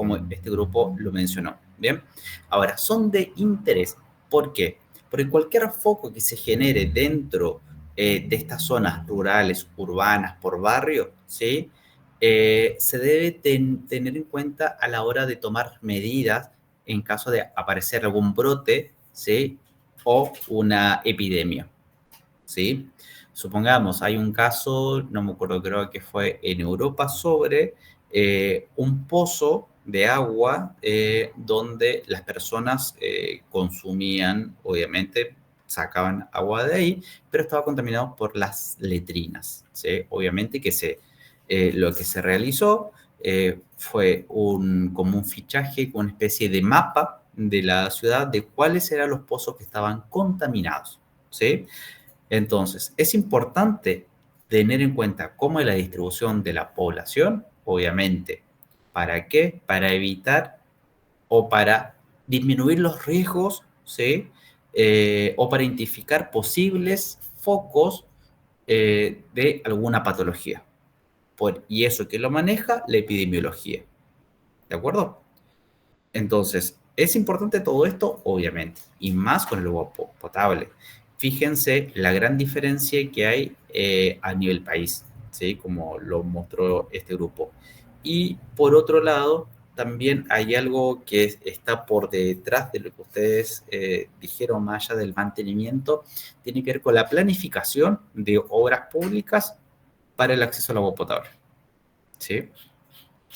como este grupo lo mencionó. Bien, ahora, son de interés. ¿Por qué? Porque cualquier foco que se genere dentro de estas zonas rurales, urbanas, por barrio, ¿sí? Se debe tener en cuenta a la hora de tomar medidas en caso de aparecer algún brote, ¿sí? O una epidemia, ¿sí? Supongamos, hay un caso, no me acuerdo, creo que fue en Europa, sobre un pozo de agua donde las personas consumían, obviamente, sacaban agua de ahí, pero estaba contaminado por las letrinas, ¿sí? Obviamente que lo que se realizó fue como un fichaje, una especie de mapa de la ciudad de cuáles eran los pozos que estaban contaminados, ¿sí? Entonces, es importante tener en cuenta cómo es la distribución de la población, obviamente. ¿Para qué? Para evitar o para disminuir los riesgos, ¿sí? O para identificar posibles focos de alguna patología. Y eso que lo maneja la epidemiología. ¿De acuerdo? Entonces, es importante todo esto, obviamente, y más con el agua potable. Fíjense la gran diferencia que hay a nivel país, ¿sí? Como lo mostró este grupo. Y por otro lado, también hay algo que está por detrás de lo que ustedes dijeron, más allá del mantenimiento, tiene que ver con la planificación de obras públicas para el acceso al agua potable, ¿sí?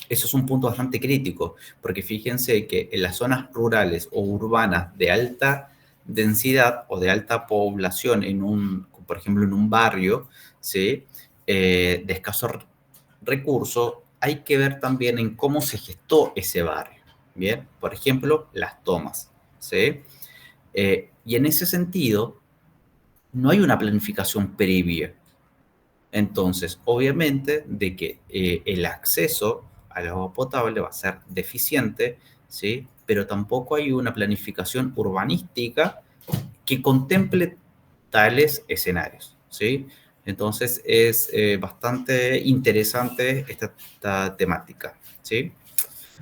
Eso es un punto bastante crítico, porque fíjense que en las zonas rurales o urbanas de alta densidad o de alta población, por ejemplo, en un barrio, ¿sí? De escasos recursos, hay que ver también en cómo se gestó ese barrio. Bien, por ejemplo, las tomas, ¿sí? Y en ese sentido, no hay una planificación previa. Entonces, obviamente, de que el acceso al agua potable va a ser deficiente, ¿sí? Pero tampoco hay una planificación urbanística que contemple tales escenarios, ¿sí? Entonces, es bastante interesante esta temática, ¿sí?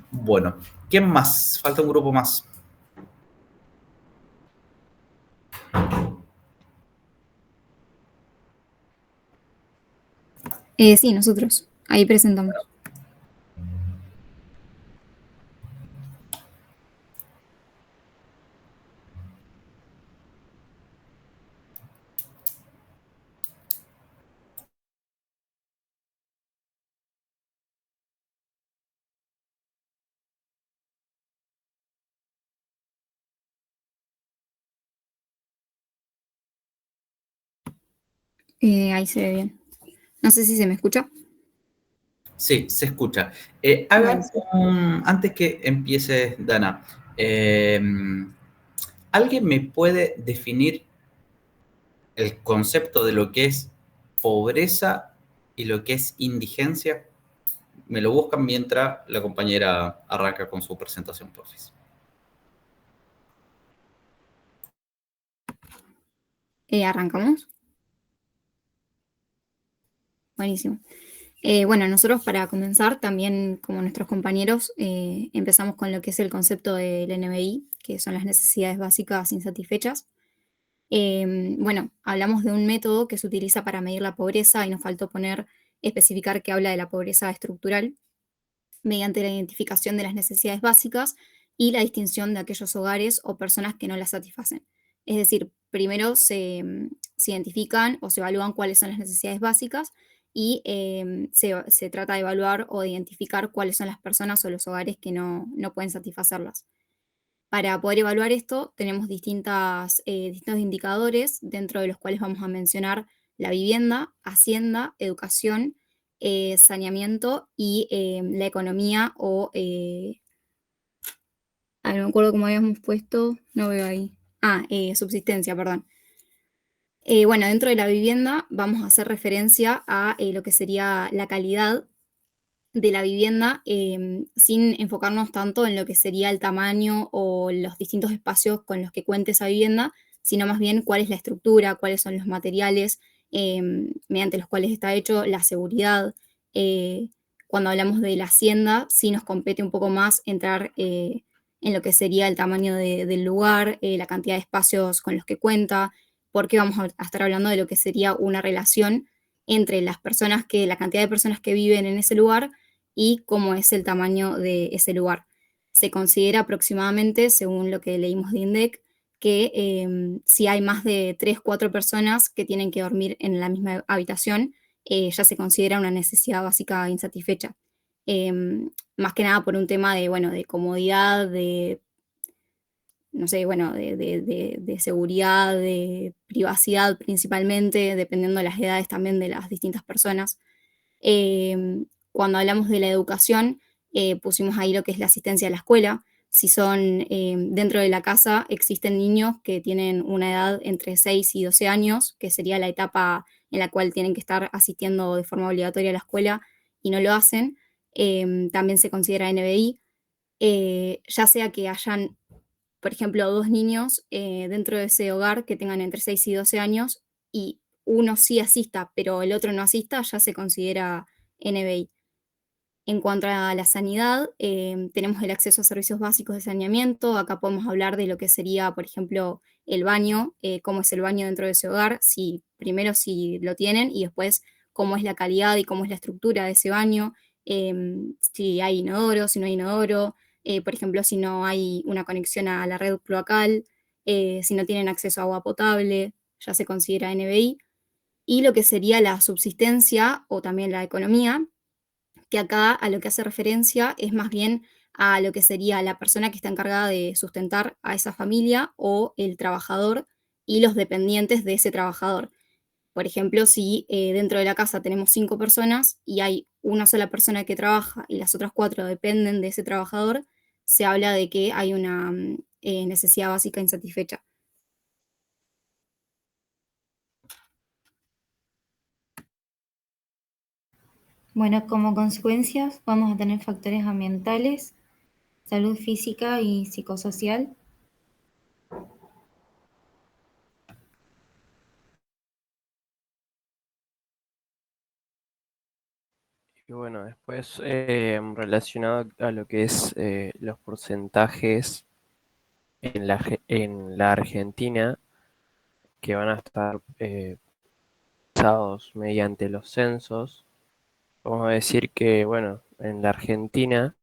Bueno, ¿quién más? Falta un grupo más. Sí, nosotros. Ahí presentamos. Ahí se ve bien. No sé si se me escucha. Sí, se escucha. Buenísimo. Antes que empiece, Dana, eh, ¿alguien me puede definir el concepto de lo que es pobreza y lo que es indigencia? Me lo buscan mientras la compañera arranca con su presentación, por favor. Arrancamos. Buenísimo. Bueno, nosotros para comenzar, también como nuestros compañeros, empezamos con lo que es el concepto del NBI, que son las necesidades básicas insatisfechas. Bueno, hablamos de un método que se utiliza para medir la pobreza y nos faltó especificar que habla de la pobreza estructural mediante la identificación de las necesidades básicas y la distinción de aquellos hogares o personas que no las satisfacen. Es decir, primero se identifican o se evalúan cuáles son las necesidades básicas y se trata de evaluar o de identificar cuáles son las personas o los hogares que no pueden satisfacerlas. Para poder evaluar esto, tenemos distintos indicadores, dentro de los cuales vamos a mencionar la vivienda, hacienda, educación, saneamiento y la economía no me acuerdo cómo habíamos puesto, no veo ahí. Subsistencia, perdón. Bueno, dentro de la vivienda vamos a hacer referencia a lo que sería la calidad de la vivienda, sin enfocarnos tanto en lo que sería el tamaño o los distintos espacios con los que cuente esa vivienda, sino más bien cuál es la estructura, cuáles son los materiales mediante los cuales está hecho, la seguridad, eh, cuando hablamos de la hacienda, sí nos compete un poco más entrar en lo que sería el tamaño del lugar, la cantidad de espacios con los que cuenta, porque vamos a estar hablando de lo que sería una relación entre las personas la cantidad de personas que viven en ese lugar y cómo es el tamaño de ese lugar. Se considera aproximadamente, según lo que leímos de INDEC, que si hay más de 3, 4 personas que tienen que dormir en la misma habitación, ya se considera una necesidad básica insatisfecha. Más que nada por un tema de, bueno, de comodidad, de, no sé, bueno, de seguridad, de privacidad principalmente, dependiendo de las edades también de las distintas personas. Cuando hablamos de la educación, pusimos ahí lo que es la asistencia a la escuela. Si son dentro de la casa, existen niños que tienen una edad entre 6 y 12 años, que sería la etapa en la cual tienen que estar asistiendo de forma obligatoria a la escuela y no lo hacen. También se considera NBI, ya sea que hayan, por ejemplo, 2 niños dentro de ese hogar que tengan entre 6 y 12 años y uno sí asista, pero el otro no asista, ya se considera NBI. En cuanto a la sanidad, tenemos el acceso a servicios básicos de saneamiento. Acá podemos hablar de lo que sería, por ejemplo, el baño, cómo es el baño dentro de ese hogar, primero si lo tienen y después cómo es la calidad y cómo es la estructura de ese baño, si hay inodoro, si no hay inodoro, por ejemplo, si no hay una conexión a la red cloacal, si no tienen acceso a agua potable, ya se considera NBI. Y lo que sería la subsistencia o también la economía, que acá a lo que hace referencia es más bien a lo que sería la persona que está encargada de sustentar a esa familia o el trabajador y los dependientes de ese trabajador. Por ejemplo, si dentro de la casa tenemos 5 personas y hay una sola persona que trabaja y las otras 4 dependen de ese trabajador, se habla de que hay una necesidad básica insatisfecha. Bueno, como consecuencias vamos a tener factores ambientales, salud física y psicosocial. Y bueno, después relacionado a lo que es los porcentajes en la Argentina que van a estar pasados mediante los censos, vamos a decir que, bueno, en la Argentina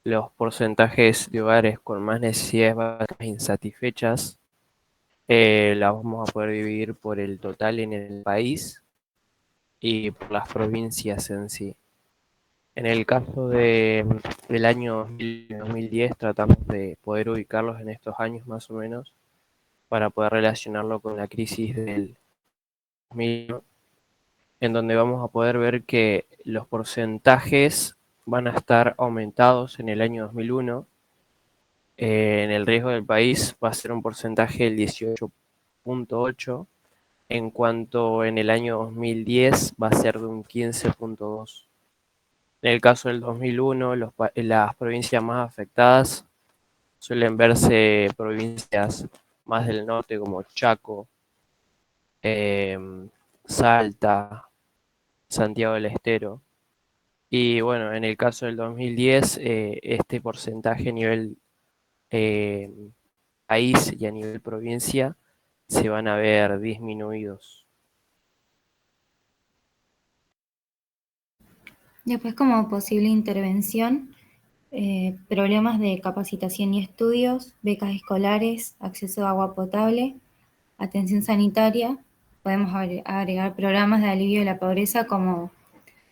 los porcentajes de hogares con más necesidades básicas insatisfechas las vamos a poder dividir por el total en el país y por las provincias en sí. En el caso del año 2000 y 2010 tratamos de poder ubicarlos en estos años más o menos para poder relacionarlo con la crisis del 2000, en donde vamos a poder ver que los porcentajes van a estar aumentados en el año 2001. En el riesgo del país va a ser un porcentaje del 18.8, en cuanto en el año 2010 va a ser de un 15.2. En el caso del 2001, las provincias más afectadas suelen verse provincias más del norte como Chaco, Salta, Santiago del Estero. Y bueno, en el caso del 2010, este porcentaje a nivel eh, país y a nivel provincia se van a ver disminuidos. Después, como posible intervención, problemas de capacitación y estudios, becas escolares, acceso a agua potable, atención sanitaria. Podemos agregar programas de alivio de la pobreza como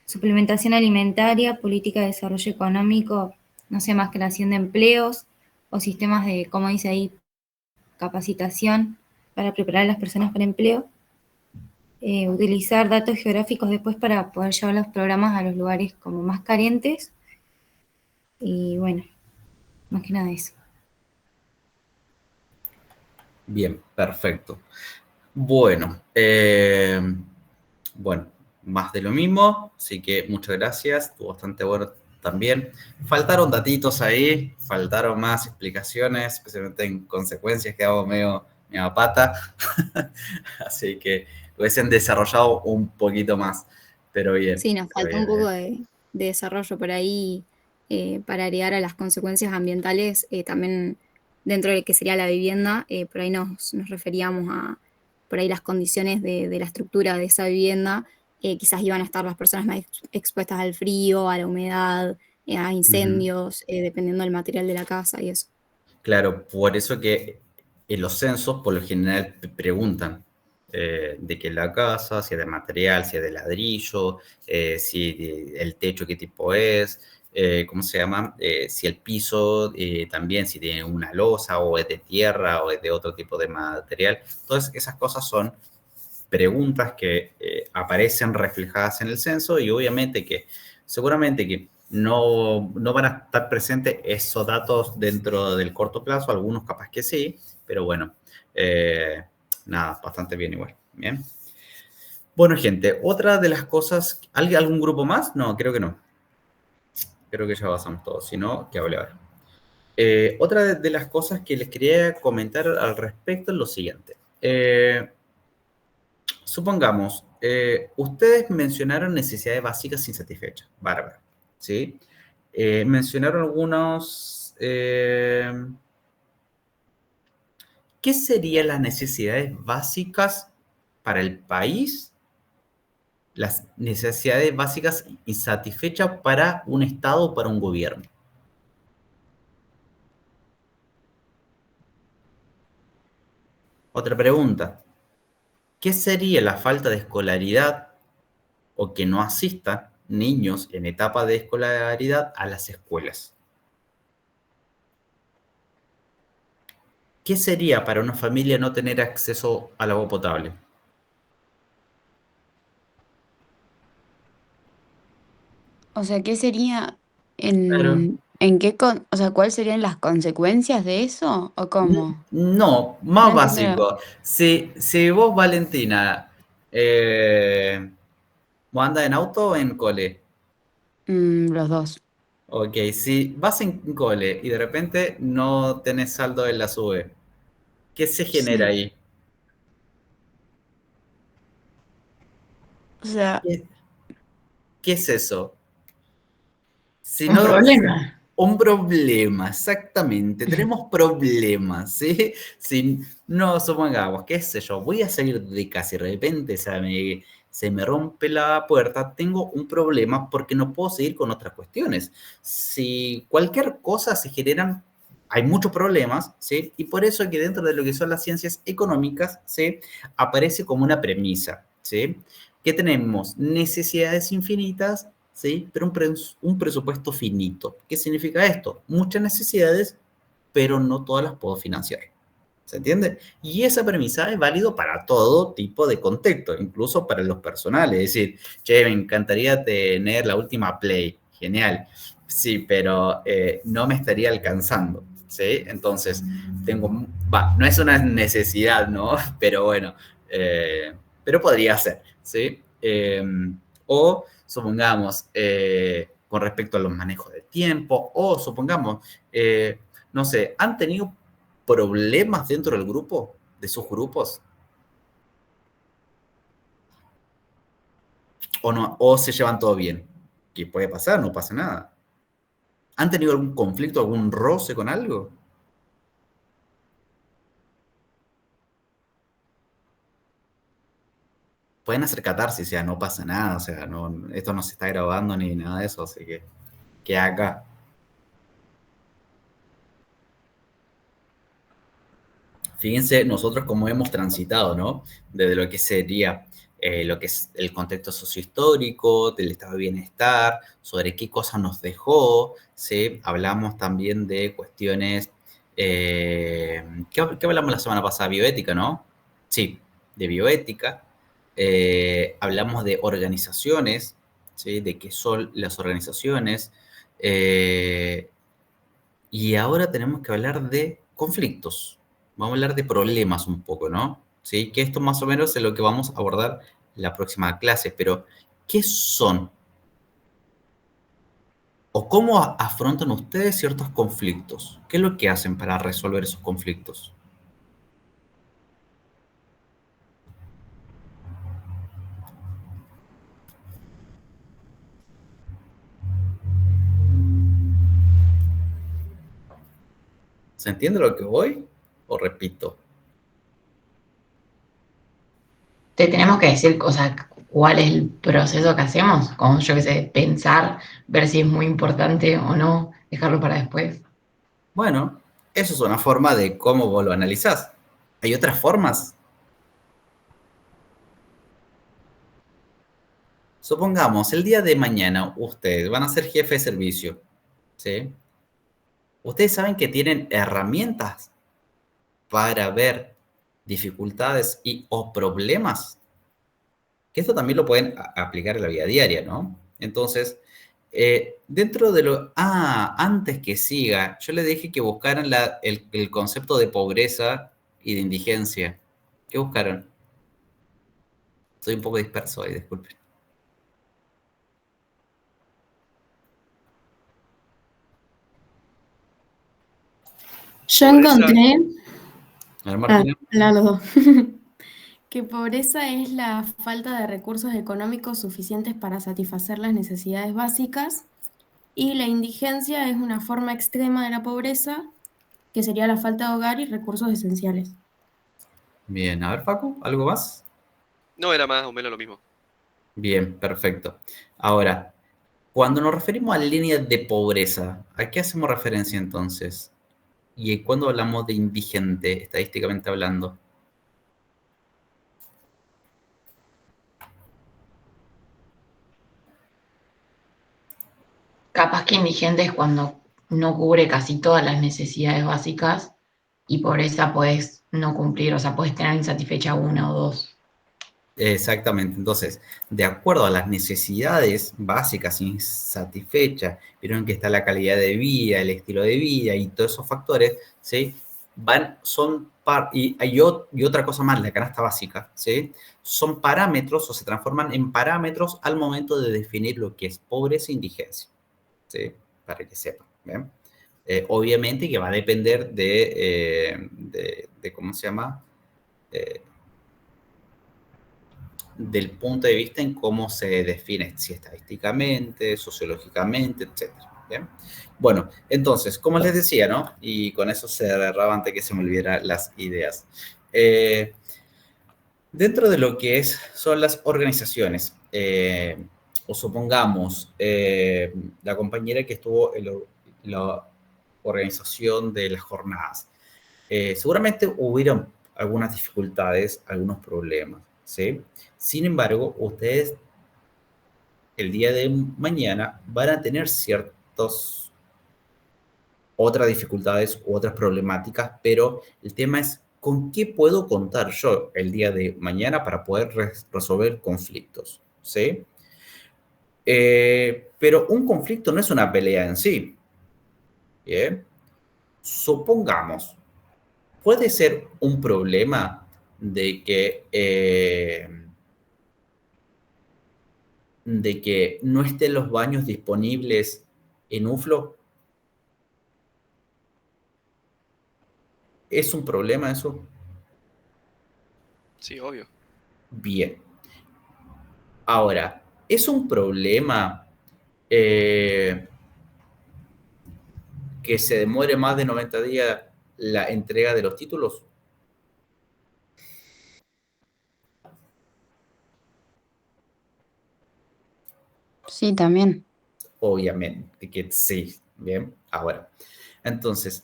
suplementación alimentaria, política de desarrollo económico, no sé, más creación de empleos o sistemas de, como dice ahí, capacitación para preparar a las personas para empleo. Utilizar datos geográficos después para poder llevar los programas a los lugares como más carentes. Y bueno, más que nada eso. Bien, perfecto. Bueno, bueno, más de lo mismo, así que muchas gracias, estuvo bastante bueno también. Faltaron datitos ahí, faltaron más explicaciones, especialmente en consecuencias, quedamos medio a pata, así que lo hubiesen desarrollado un poquito más, pero bien. Sí, nos pero faltó un bien, poco bien. de de desarrollo por ahí, para agregar a las consecuencias ambientales, también dentro de lo que sería la vivienda, por ahí nos referíamos a por ahí las condiciones de la estructura de esa vivienda, quizás iban a estar las personas más expuestas al frío, a la humedad, a Ujú. incendios, dependiendo del material de la casa y eso. Claro, por eso que en los censos por lo general preguntan de qué es la casa, si es de material, si es de ladrillo, si el techo qué tipo es, ¿cómo se llama? Si el piso también, si tiene una losa o es de tierra o es de otro tipo de material. Todas esas cosas son preguntas que aparecen reflejadas en el censo y obviamente que seguramente que no van a estar presentes esos datos dentro del corto plazo, algunos capaz que sí, pero bueno, eh, nada, bastante bien igual. Bien. Bueno, gente, otra de las cosas, ¿algún grupo más? No, creo que no. Creo que ya pasamos todos, si no, que hable ahora. Otra de las cosas que les quería comentar al respecto es lo siguiente. Supongamos, ustedes mencionaron necesidades básicas insatisfechas, bárbaro, ¿sí? Mencionaron algunos, ¿qué serían las necesidades básicas para el país? Las necesidades básicas insatisfechas para un Estado o para un gobierno. Otra pregunta, ¿qué sería la falta de escolaridad o que no asistan niños en etapa de escolaridad a las escuelas? ¿Qué sería para una familia no tener acceso al agua potable? O sea, ¿qué sería Claro. en qué o sea, cuáles serían las consecuencias de eso? ¿O cómo? No, No más entiendo. básico. Si vos, Valentina, ¿vos andas en auto o en cole? Los dos. Ok, si vas en cole y de repente no tenés saldo en la SUBE, ¿qué se genera Sí. ahí? O sea, ¿Qué, qué es eso? Si Un no, problema. un problema, exactamente. Tenemos problemas, ¿sí? Si no, supongamos, qué sé yo, voy a salir de casa y de repente se me rompe la puerta, tengo un problema porque no puedo seguir con otras cuestiones. Si cualquier cosa se generan, hay muchos problemas, ¿sí? Y por eso que dentro de lo que son las ciencias económicas, ¿sí? Aparece como una premisa, ¿sí? Que tenemos necesidades infinitas, ¿sí? Pero un presupuesto finito. ¿Qué significa esto? Muchas necesidades, pero no todas las puedo financiar. ¿Se entiende? Y esa premisa es válido para todo tipo de contexto, incluso para los personales. Es decir, che, me encantaría tener la última Play. Genial. Sí, pero no me estaría alcanzando. ¿Sí? Entonces, no es una necesidad, ¿no? Pero bueno, eh, pero podría ser, ¿sí? O supongamos, con respecto a los manejos de tiempo, o supongamos, no sé, han tenido problemas dentro del grupo, de sus grupos, o no, o se llevan todo bien. ¿Qué puede pasar? No pasa nada. ¿Han tenido algún conflicto, algún roce con algo? Pueden hacer catarsis, o sea, no pasa nada, o sea, no, esto no se está grabando ni nada de eso, así que acá. Fíjense nosotros cómo hemos transitado, ¿no? Desde lo que sería lo que es el contexto sociohistórico, del estado de bienestar, sobre qué cosas nos dejó, ¿sí? Hablamos también de cuestiones, ¿qué hablamos la semana pasada? Bioética, ¿no? Sí, de bioética. Hablamos de organizaciones, ¿sí? De qué son las organizaciones. Eh, y ahora tenemos que hablar de conflictos. Vamos a hablar de problemas un poco, ¿no? Sí, que esto más o menos es lo que vamos a abordar la próxima clase, pero ¿qué son o cómo afrontan ustedes ciertos conflictos? ¿Qué es lo que hacen para resolver esos conflictos? ¿Se entiende lo que voy? ¿O repito? Te tenemos que decir, o sea, cuál es el proceso que hacemos, como yo que sé, pensar, ver si es muy importante o no, dejarlo para después. Bueno, eso es una forma de cómo vos lo analizás. Hay otras formas. Supongamos, el día de mañana ustedes van a ser jefe de servicio, ¿sí? Ustedes saben que tienen herramientas para ver dificultades y o problemas, que esto también lo pueden aplicar en la vida diaria, ¿no? Entonces, dentro de lo... antes que siga, yo les dije que buscaran el concepto de pobreza y de indigencia. ¿Qué buscaron? Estoy un poco disperso ahí, disculpen. Yo Pobreza. encontré, A ver, Martina. los dos, que pobreza es la falta de recursos económicos suficientes para satisfacer las necesidades básicas y la indigencia es una forma extrema de la pobreza, que sería la falta de hogar y recursos esenciales. Bien, a ver, Facu, ¿algo más? No, era más o menos lo mismo. Bien, perfecto. Ahora, cuando nos referimos a líneas de pobreza, ¿a qué hacemos referencia entonces? ¿Y cuando hablamos de indigente, estadísticamente hablando? Capaz que indigente es cuando no cubre casi todas las necesidades básicas y por esa puedes no cumplir, o sea, puedes tener insatisfecha una o dos. Exactamente. Entonces, de acuerdo a las necesidades básicas insatisfechas, vieron que está la calidad de vida, el estilo de vida y todos esos factores, ¿sí? Y otra cosa más, la canasta básica, ¿sí? Son parámetros o se transforman en parámetros al momento de definir lo que es pobreza e indigencia, ¿sí? Para que sepan, ¿bien? Obviamente que va a depender de ¿cómo se llama? Del punto de vista en cómo se define, si estadísticamente, sociológicamente, etc. ¿Bien? Bueno, entonces, como les decía, ¿no? Y con eso cerraba antes que se me olvidaran las ideas. Dentro de lo que son las organizaciones, o supongamos la compañera que estuvo en la organización de las jornadas, seguramente hubieron algunas dificultades, algunos problemas, ¿sí? Sin embargo, ustedes el día de mañana van a tener ciertas otras dificultades u otras problemáticas, pero el tema es con qué puedo contar yo el día de mañana para poder resolver conflictos, ¿sí? Pero un conflicto no es una pelea en sí, ¿bien? Supongamos, puede ser un problema de que no estén los baños disponibles en UFLO. ¿Es un problema eso? Sí, obvio. Bien. Ahora, ¿es un problema que se demore más de 90 días la entrega de los títulos? Sí, también. Obviamente que sí. Bien, ahora. Entonces,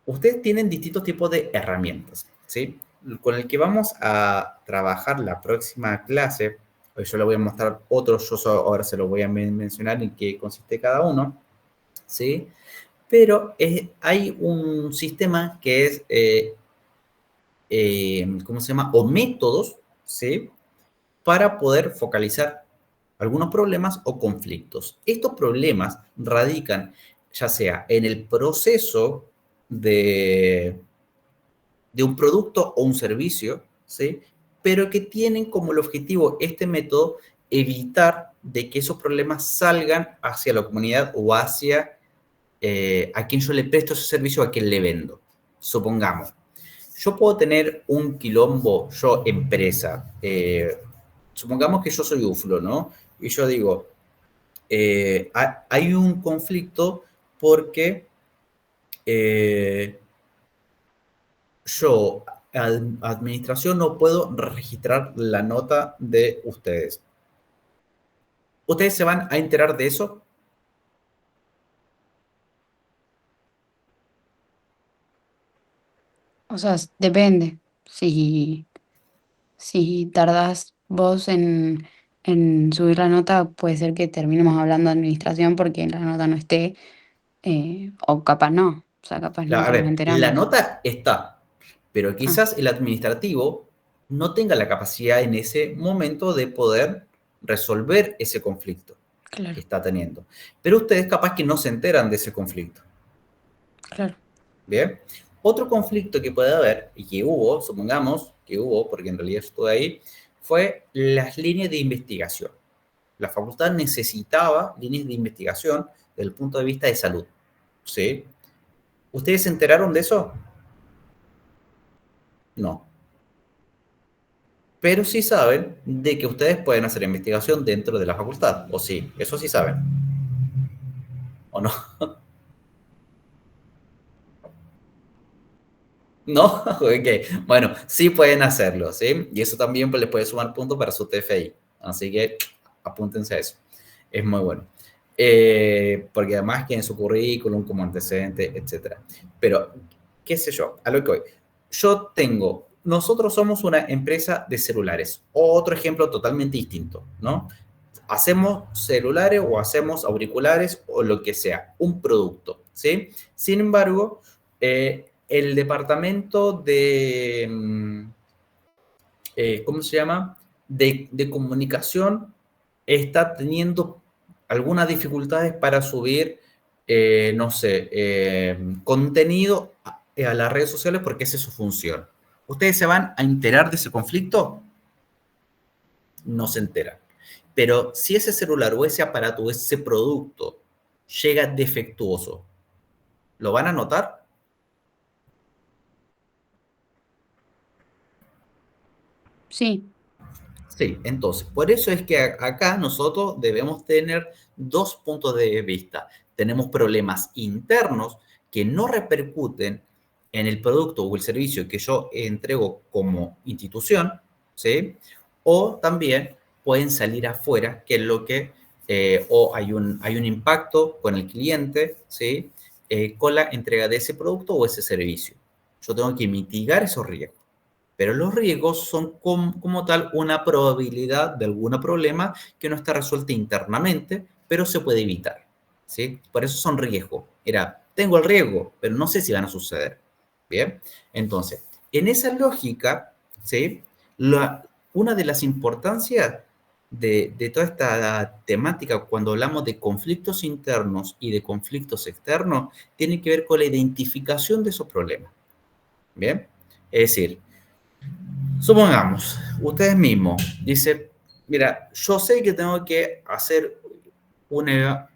ustedes tienen distintos tipos de herramientas, ¿sí? Con el que vamos a trabajar la próxima clase, hoy yo le voy a mostrar otros, yo ahora se los voy a mencionar en qué consiste cada uno, ¿sí? Pero hay un sistema que es, ¿cómo se llama? O métodos, ¿sí? Para poder focalizar algunos problemas o conflictos. Estos problemas radican ya sea en el proceso de un producto o un servicio, ¿sí? Pero que tienen como el objetivo este método evitar de que esos problemas salgan hacia la comunidad o hacia a quien yo le presto ese servicio, a quien le vendo. Supongamos, yo puedo tener un quilombo, yo empresa, supongamos que yo soy UFLO, ¿no? Y yo digo, hay un conflicto porque Yo, administración, no puedo registrar la nota de ustedes. ¿Ustedes se van a enterar de eso? O sea, depende. Si tardás vos en subir la nota, puede ser que terminemos hablando de administración porque la nota no esté, o capaz no. O sea, capaz A nunca nos ver, la enteramos. nota está, pero Ah, quizás el administrativo no tenga la capacidad en ese momento de poder resolver ese conflicto que claro, está teniendo. Pero ustedes capaz que no se enteran de ese conflicto. claro. ¿Bien? Otro conflicto que puede haber, y que hubo, supongamos que hubo, porque en realidad estuve ahí, fue las líneas de investigación. La facultad necesitaba líneas de investigación desde el punto de vista de salud. ¿Sí? ¿Ustedes se enteraron de eso? No. Pero sí saben de que ustedes pueden hacer investigación dentro de la facultad. ¿O sí? Eso sí saben. ¿O no? ¿No? Ok. Bueno, sí pueden hacerlo, ¿sí? Y eso también pues, les puede sumar puntos para su TFI. Así que apúntense a eso. Es muy bueno. Porque además que en su currículum como antecedente, etc. Pero, qué sé yo, a lo que voy. Nosotros somos una empresa de celulares. Otro ejemplo totalmente distinto, ¿no? Hacemos celulares o hacemos auriculares o lo que sea, un producto, ¿sí? Sin embargo, el departamento de, ¿cómo se llama? De comunicación está teniendo algunas dificultades para subir, no sé, contenido a las redes sociales porque esa es su función. ¿Ustedes se van a enterar de ese conflicto? No se enteran. Pero si ese celular o ese aparato o ese producto llega defectuoso, ¿lo van a notar? Sí, Sí, entonces, por eso es que acá nosotros debemos tener dos puntos de vista. Tenemos problemas internos que no repercuten en el producto o el servicio que yo entrego como institución, ¿sí? O también pueden salir afuera, que es lo que, o hay un impacto con el cliente, ¿sí? Con la entrega de ese producto o ese servicio. Yo tengo que mitigar esos riesgos. Pero los riesgos son como tal una probabilidad de algún problema que no está resuelta internamente, pero se puede evitar, ¿sí? Por eso son riesgos. Tengo el riesgo, pero no sé si van a suceder. Bien, entonces, en esa lógica, ¿sí? Una de las importancias de toda esta temática cuando hablamos de conflictos internos y de conflictos externos tiene que ver con la identificación de esos problemas. Bien, es decir, supongamos, ustedes mismos dicen, mira, yo sé que tengo que hacer una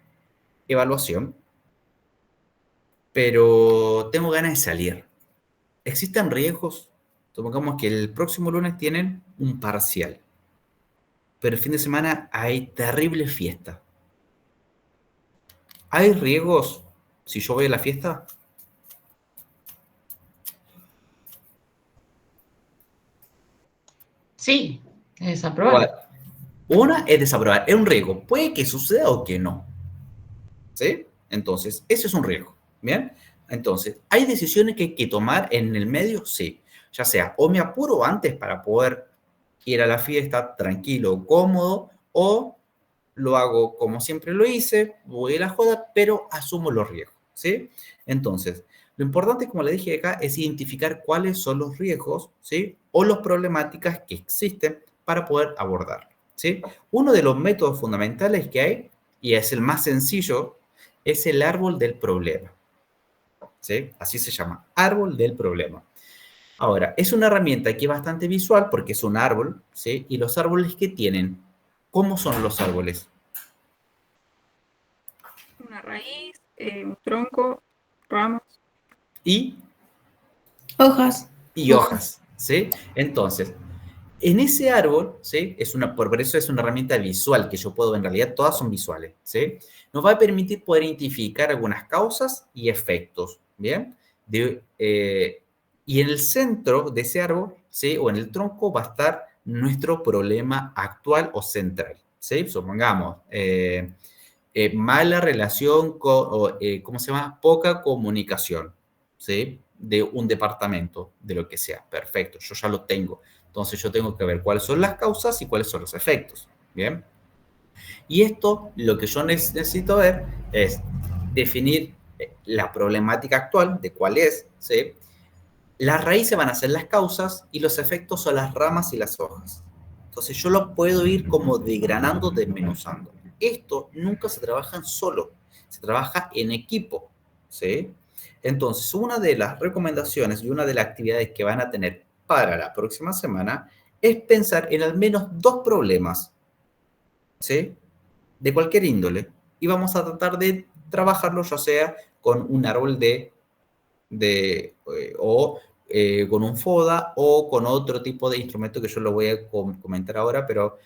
evaluación, pero tengo ganas de salir. ¿Existen riesgos? Supongamos que el próximo lunes tienen un parcial, pero el fin de semana hay terrible fiesta. ¿Hay riesgos si yo voy a la fiesta? Sí, es ¿Cuál? aprobar. Una es desaprobar, es un riesgo. Puede que suceda o que no. ¿Sí? Entonces, ese es un riesgo. ¿Bien? Entonces, ¿hay decisiones que hay que tomar en el medio? Sí. Ya sea, o me apuro antes para poder ir a la fiesta tranquilo, cómodo, o lo hago como siempre lo hice, voy a la joda, pero asumo los riesgos. ¿Sí? Entonces, lo importante, como le dije acá, es identificar cuáles son los riesgos, ¿sí? O las problemáticas que existen para poder abordar. ¿Sí? Uno de los métodos fundamentales que hay, y es el más sencillo, es el árbol del problema. ¿Sí? Así se llama, árbol del problema. Ahora, es una herramienta que es bastante visual porque es un árbol, ¿sí? Y los árboles que tienen, ¿cómo son los árboles? Una raíz, un tronco, ramas. Y Hojas. hojas, ¿sí? Entonces, en ese árbol, ¿sí? Por eso es una herramienta visual que yo puedo, en realidad todas son visuales, ¿sí? Nos va a permitir poder identificar algunas causas y efectos, ¿bien? Y en el centro de ese árbol, ¿sí? O en el tronco va a estar nuestro problema actual o central, ¿sí? Supongamos, mala relación ¿cómo se llama? Poca comunicación, ¿sí? De un departamento, de lo que sea. Perfecto, yo ya lo tengo. Entonces yo tengo que ver cuáles son las causas y cuáles son los efectos, ¿bien? Y esto, lo que yo necesito ver es definir la problemática actual, de cuál es, ¿sí? Las raíces van a ser las causas y los efectos son las ramas y las hojas. Entonces yo lo puedo ir como desgranando, desmenuzando. Esto nunca se trabaja en solo, se trabaja en equipo, ¿sí? Entonces, una de las recomendaciones y una de las actividades que van a tener para la próxima semana es pensar en al menos 2 problemas, ¿sí? De cualquier índole. Y vamos a tratar de trabajarlo ya sea con un árbol con un FODA o con otro tipo de instrumento que yo lo voy a comentar ahora, pero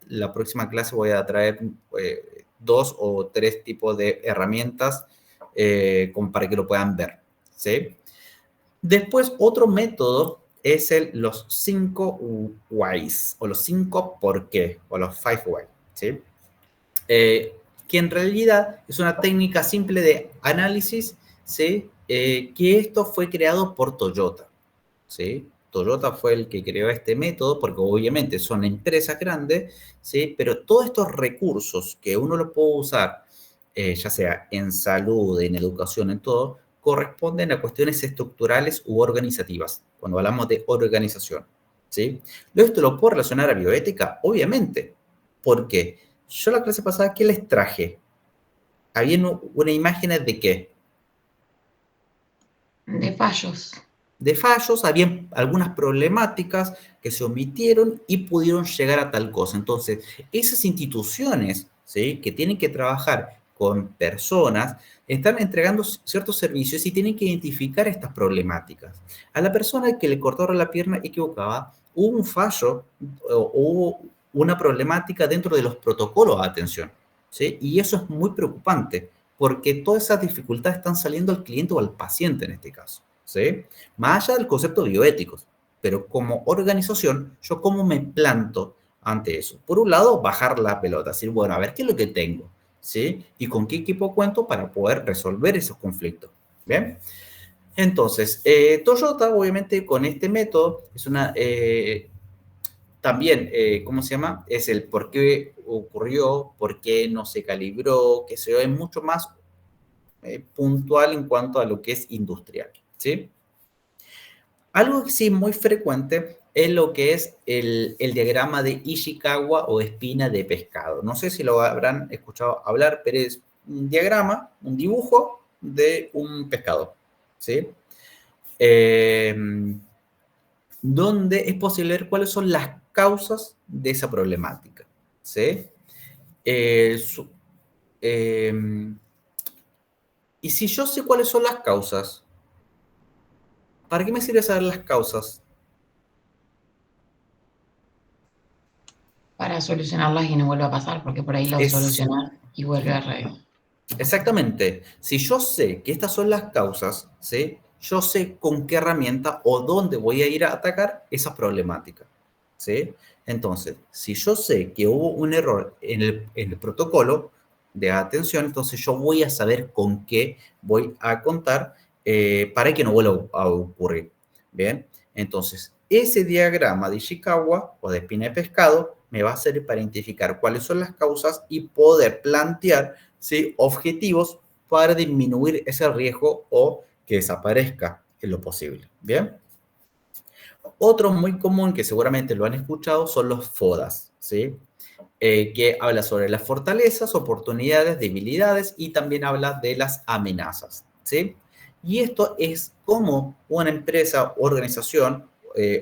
la próxima clase voy a traer 2 o 3 tipos de herramientas como para que lo puedan ver, ¿sí? Después, otro método es los 5 whys, o los 5 por qué, o los 5 why, ¿sí? Que en realidad es una técnica simple de análisis, ¿sí? Que esto fue creado por Toyota, ¿sí? Toyota fue el que creó este método porque obviamente son empresas grandes, ¿sí? Pero todos estos recursos que uno lo puede usar, ya sea en salud, en educación, en todo, corresponden a cuestiones estructurales u organizativas, cuando hablamos de organización, ¿sí? ¿Esto lo puedo relacionar a bioética? Obviamente. ¿Por qué? Yo la clase pasada, ¿qué les traje? Había una imagen de qué? De fallos. De fallos, había algunas problemáticas que se omitieron y pudieron llegar a tal cosa. Entonces, esas instituciones, ¿sí? Que tienen que trabajar con personas, están entregando ciertos servicios y tienen que identificar estas problemáticas. A la persona que le cortaron la pierna equivocada, hubo un fallo o hubo una problemática dentro de los protocolos de atención, ¿sí? Y eso es muy preocupante, porque todas esas dificultades están saliendo al cliente o al paciente en este caso, ¿sí? Más allá del concepto de bioéticos, pero como organización, ¿yo cómo me planto ante eso? Por un lado, bajar la pelota, decir, bueno, a ver, ¿qué es lo que tengo? ¿Sí? Y con qué equipo cuento para poder resolver esos conflictos, ¿bien? Entonces, Toyota, obviamente, con este método, es también, ¿cómo se llama? Es el por qué ocurrió, por qué no se calibró, que se ve mucho más puntual en cuanto a lo que es industrial, ¿sí? Algo que sí es muy frecuente es lo que es el diagrama de Ishikawa o espina de pescado. No sé si lo habrán escuchado hablar, pero es un diagrama, un dibujo de un pescado, ¿sí? Donde es posible ver cuáles son las causas de esa problemática, ¿sí? Y si yo sé cuáles son las causas, ¿para qué me sirve saber las causas? Para solucionarlas y no vuelva a pasar, porque por ahí lo solucionas y vuelve a Exactamente. Si yo sé que estas son las causas, ¿sí? Yo sé con qué herramienta o dónde voy a ir a atacar esa problemática, ¿sí? Entonces, si yo sé que hubo un error en el protocolo de atención, entonces yo voy a saber con qué voy a contar para que no vuelva a ocurrir, ¿bien? Entonces, ese diagrama de Ishikawa o de espina de pescado me va a servir para identificar cuáles son las causas y poder plantear, ¿sí?, objetivos para disminuir ese riesgo o que desaparezca en lo posible, ¿bien? Otro muy común que seguramente lo han escuchado son los FODAs, ¿sí? Que habla sobre las fortalezas, oportunidades, debilidades y también habla de las amenazas, ¿sí? Y esto es como una empresa, organización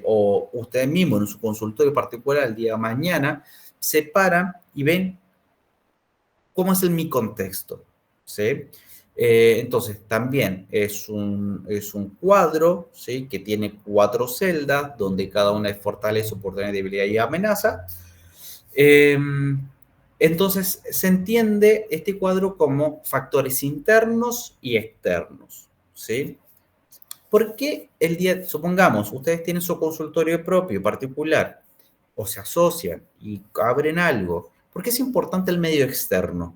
o ustedes mismos en su consultorio particular el día de mañana se paran y ven cómo es mi contexto, ¿sí? Entonces, también es un cuadro, ¿sí?, que tiene 4 celdas, donde cada una es fortaleza, oportunidad, debilidad y amenaza. Entonces, se entiende este cuadro como factores internos y externos, ¿sí? ¿Por qué el día, supongamos, ustedes tienen su consultorio propio, particular, o se asocian y abren algo? ¿Por qué es importante el medio externo?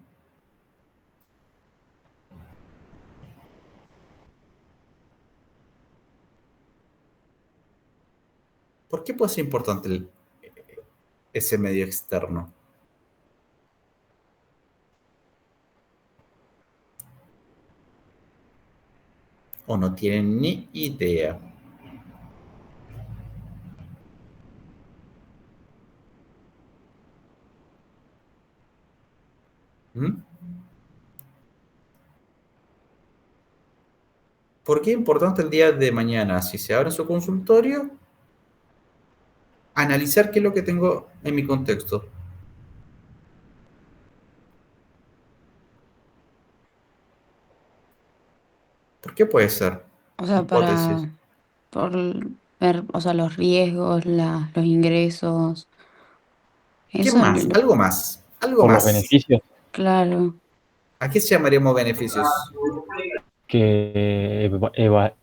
¿Por qué puede ser importante ese medio externo? ¿O no tienen ni idea? ¿Mm? ¿Por qué es importante el día de mañana, si se abre su consultorio, analizar qué es lo que tengo en mi contexto? ¿Por qué puede ser? O sea, Hipótesis. por ver, o sea, los riesgos, los ingresos, ¿Qué eso, más? Algo más. Algo Por los más. beneficios claro. ¿A qué se llamaríamos beneficios? que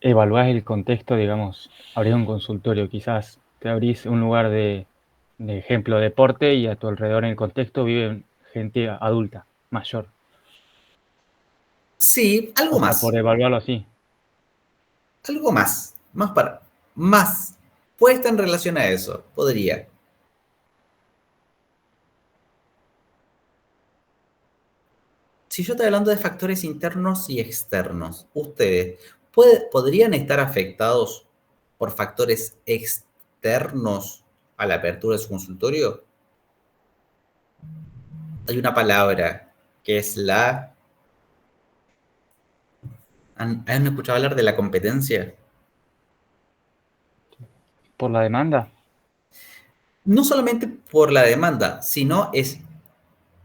evaluás el contexto, digamos, abrís un consultorio, quizás te abrís un lugar de ejemplo deporte y a tu alrededor en el contexto viven gente adulta, mayor. Sí, algo O sea, más. por evaluarlo así. Algo más. Más. Puede estar en relación a eso. Podría. Si yo estoy hablando de factores internos y externos, ustedes podrían estar afectados por factores externos a la apertura de su consultorio. Hay una palabra que es ¿Han escuchado hablar de la competencia? Por la demanda, No solamente por la demanda, sino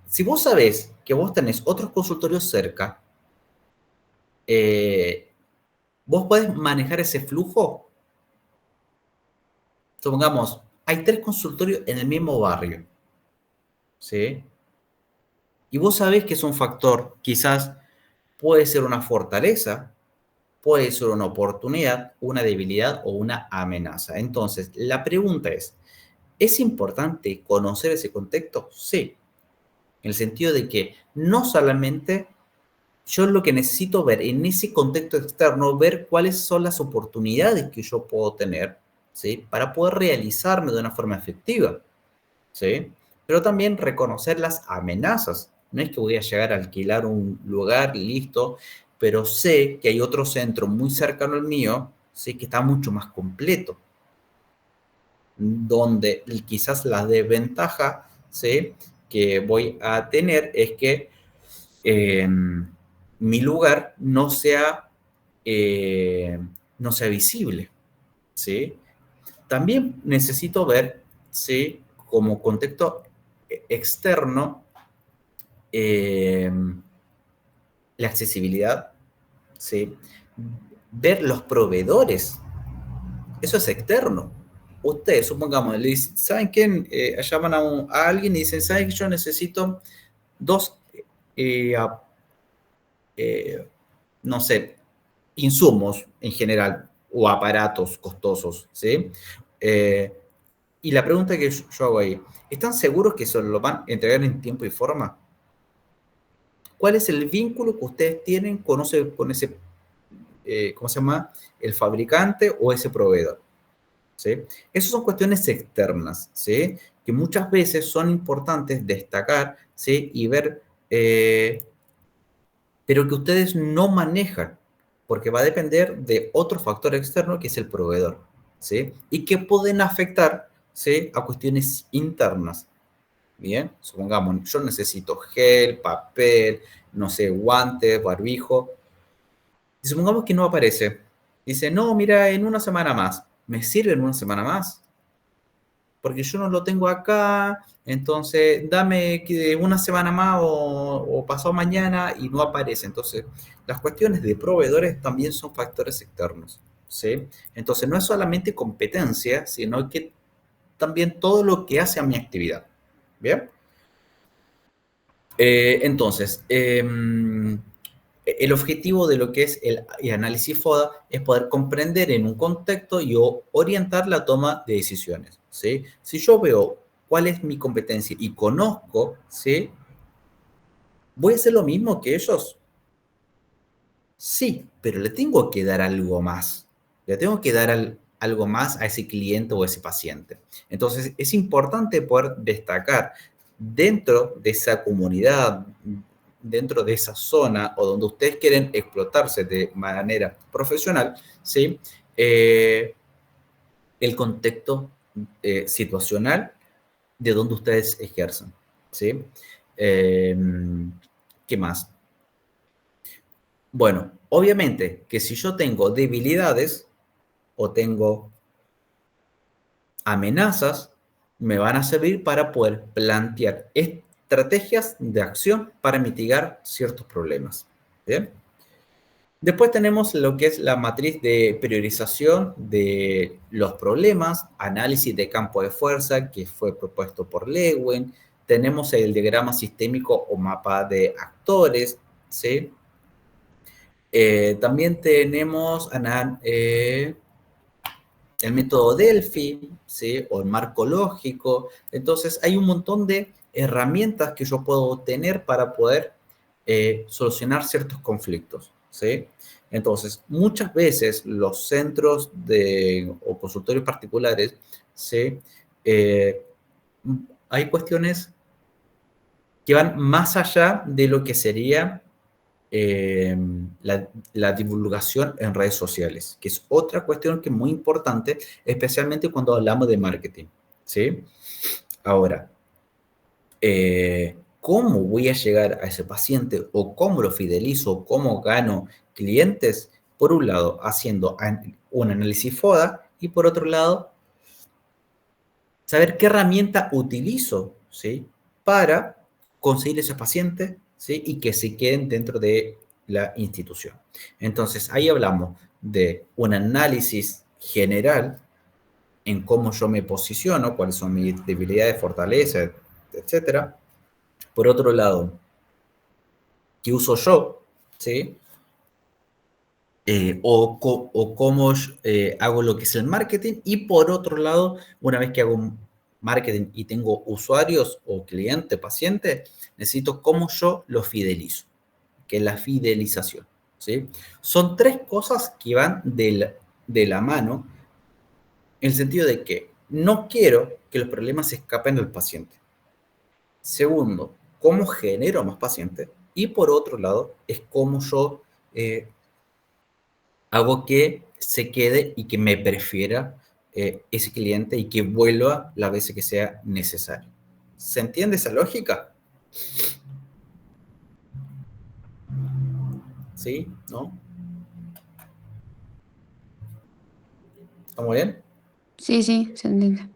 si vos sabés que vos tenés otros consultorios cerca, vos podés manejar ese flujo. Supongamos, hay 3 consultorios en el mismo barrio, ¿sí? Y vos sabés que es un factor, quizás puede ser una fortaleza, puede ser una oportunidad, una debilidad o una amenaza. Entonces, la pregunta ¿es importante conocer ese contexto? Sí, en el sentido de que no solamente yo lo que necesito ver en ese contexto externo, ver cuáles son las oportunidades que yo puedo tener, ¿sí? Para poder realizarme de una forma efectiva, ¿sí? Pero también reconocer las amenazas. No es que voy a llegar a alquilar un lugar y listo, pero sé que hay otro centro muy cercano al mío, ¿sí? Que está mucho más completo, donde quizás la desventaja, ¿sí? Que voy a tener es que mi lugar no sea visible, ¿sí? También necesito ver, ¿sí? Como contexto externo, eh, la accesibilidad, ¿sí? Ver los proveedores, eso es externo. Ustedes, supongamos, le dicen, ¿saben qué? Llaman a alguien y dicen, ¿saben que yo necesito 2 no sé, insumos en general o aparatos costosos, ¿sí? Eh, y la pregunta que yo hago ahí, ¿están seguros que se lo van a entregar en tiempo y forma? ¿Cuál es el vínculo que ustedes tienen con ese ¿cómo se llama? El fabricante o ese proveedor, ¿sí? Esas son cuestiones externas, ¿sí? Que muchas veces son importantes destacar, ¿sí? Y ver, pero que ustedes no manejan, porque va a depender de otro factor externo que es el proveedor, ¿sí? Y que pueden afectar, ¿sí? A cuestiones internas, ¿bien? Supongamos, yo necesito gel, papel, no sé, guantes, barbijo, y supongamos que no aparece. Dice, no, mira, en una semana más. ¿Me sirve en una semana más? Porque yo no lo tengo acá, entonces dame una semana más o pasado mañana y no aparece. Entonces, las cuestiones de proveedores también son factores externos, ¿sí? Entonces, no es solamente competencia, sino que también todo lo que hace a mi actividad, ¿bien? Entonces, el objetivo de lo que es el análisis FODA es poder comprender en un contexto y orientar la toma de decisiones, ¿sí? Si yo veo cuál es mi competencia y conozco, ¿sí? ¿Voy a hacer lo mismo que ellos? Sí, pero le tengo que dar algo más. Le tengo que dar algo más a ese cliente o a ese paciente. Entonces, es importante poder destacar dentro de esa comunidad, dentro de esa zona o donde ustedes quieren explotarse de manera profesional, ¿sí? El contexto situacional de donde ustedes ejercen, ¿sí? ¿Qué más? Bueno, obviamente que si yo tengo debilidades o tengo amenazas, me van a servir para poder plantear estrategias de acción para mitigar ciertos problemas. ¿Bien? Después tenemos lo que es la matriz de priorización de los problemas, análisis de campo de fuerza que fue propuesto por Lewin. Tenemos el diagrama sistémico o mapa de actores, ¿sí? También tenemos el método Delphi, ¿sí? O el marco lógico. Entonces, hay un montón de herramientas que yo puedo tener para poder solucionar ciertos conflictos, ¿sí? Entonces, muchas veces los centros o consultorios particulares, ¿sí? Hay cuestiones que van más allá de lo que sería la divulgación en redes sociales, que es otra cuestión que es muy importante, especialmente cuando hablamos de marketing, ¿sí? Ahora, ¿cómo voy a llegar a ese paciente o cómo lo fidelizo, cómo gano clientes? Por un lado, haciendo un análisis FODA y por otro lado, saber qué herramienta utilizo, ¿sí? Para conseguir ese paciente, ¿sí? Y que se queden dentro de la institución. Entonces, ahí hablamos de un análisis general en cómo yo me posiciono, cuáles son mis debilidades, fortalezas, etcétera. Por otro lado, ¿qué uso yo? ¿Sí? O cómo hago lo que es el marketing. Y por otro lado, una vez que hago un marketing y tengo usuarios o cliente, paciente, necesito cómo yo los fidelizo, que es la fidelización, ¿sí? Son tres cosas que van de la mano en el sentido de que no quiero que los problemas se escapen del paciente. Segundo, cómo genero más pacientes. Y por otro lado, es cómo yo hago que se quede y que me prefiera ese cliente y que vuelva las veces que sea necesario. ¿Se entiende esa lógica? ¿Sí? ¿No? ¿Estamos bien? Sí, sí, se entiende.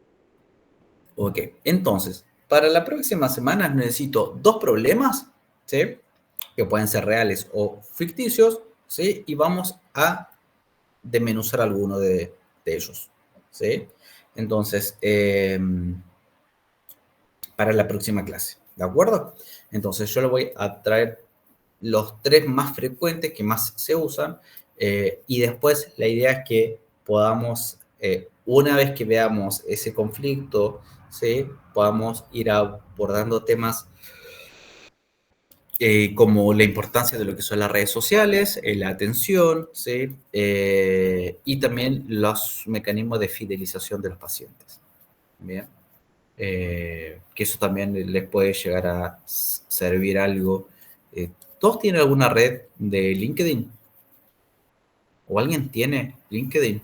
Ok, entonces, para la próxima semana necesito 2 problemas, ¿sí? Que pueden ser reales o ficticios, ¿sí? Y vamos a desmenuzar alguno de ellos, ¿sí? Entonces, para la próxima clase, ¿de acuerdo? Entonces, yo le voy a traer los 3 más frecuentes que más se usan y después la idea es que podamos, una vez que veamos ese conflicto, ¿sí? Podamos ir abordando temas como la importancia de lo que son las redes sociales, la atención, ¿sí? Y también los mecanismos de fidelización de los pacientes. Bien. Que eso también les puede llegar a servir algo. ¿Todos tienen alguna red de LinkedIn? ¿O alguien tiene LinkedIn?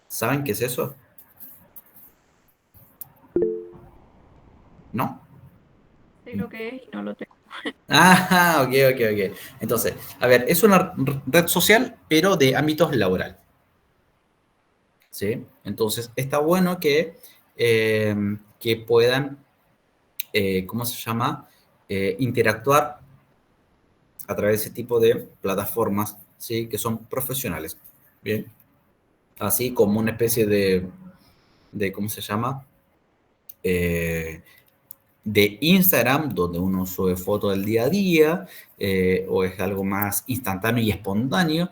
¿Saben qué es eso? ¿No? Sé lo que es y no lo tengo. Ah, ok. Entonces, a ver, es una red social, pero de ámbitos laboral. ¿Sí? Entonces, está bueno que puedan, ¿cómo se llama? Interactuar a través de ese tipo de plataformas, ¿sí? Que son profesionales. Bien. Así como una especie de ¿cómo se llama? de Instagram, donde uno sube fotos del día a día, o es algo más instantáneo y espontáneo,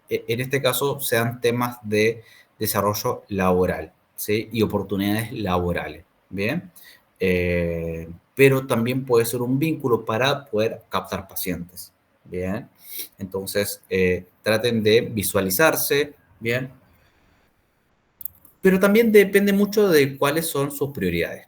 en este caso sean temas de desarrollo laboral, ¿sí? Y oportunidades laborales, ¿bien? Pero también puede ser un vínculo para poder captar pacientes, ¿bien? Entonces, traten de visualizarse, ¿bien? Pero también depende mucho de cuáles son sus prioridades,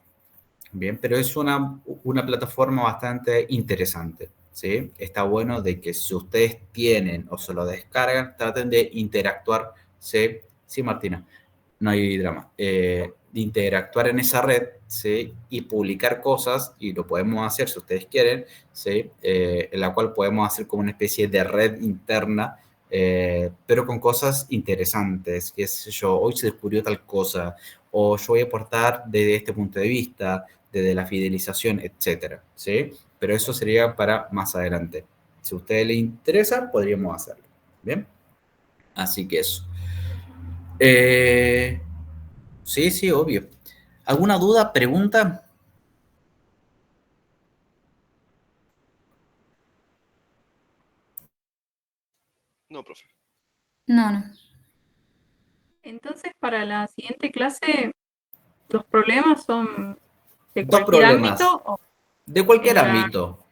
¿bien? Pero es una plataforma bastante interesante, ¿sí? Está bueno de que si ustedes tienen o se lo descargan, traten de interactuar, ¿sí? Sí, Martina, no hay drama. De interactuar en esa red, ¿sí? Y publicar cosas, y lo podemos hacer si ustedes quieren, ¿sí? En la cual podemos hacer como una especie de red interna, pero con cosas interesantes, qué sé yo, hoy se descubrió tal cosa, o yo voy a aportar desde este punto de vista, desde la fidelización, etcétera, ¿sí? Pero eso sería para más adelante. Si a ustedes les interesa, podríamos hacerlo, ¿bien? Así que eso. Sí, sí, obvio. ¿Alguna duda, pregunta? No, profe. No. Entonces, para la siguiente clase, los problemas son de Dos cualquier problemas. ámbito o De cualquier en la ámbito.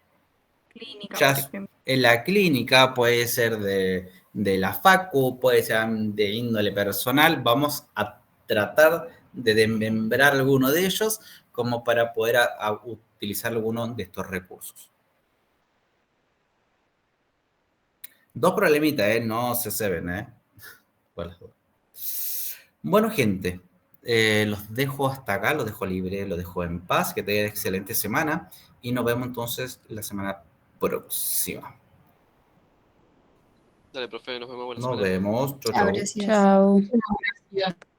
clínica, Ya por ejemplo. en la clínica, puede ser de la facu, puede ser de índole personal. Vamos a tratar de desmembrar alguno de ellos como para poder utilizar alguno de estos recursos. Dos problemitas, no se saben, Bueno, gente, los dejo hasta acá, los dejo libre, los dejo en paz, que tengan excelente semana y nos vemos entonces la semana próxima. Dale, profe, nos vemos la Nos semana. vemos, chau, Chao, chau. gracias. Chao. Bueno, gracias.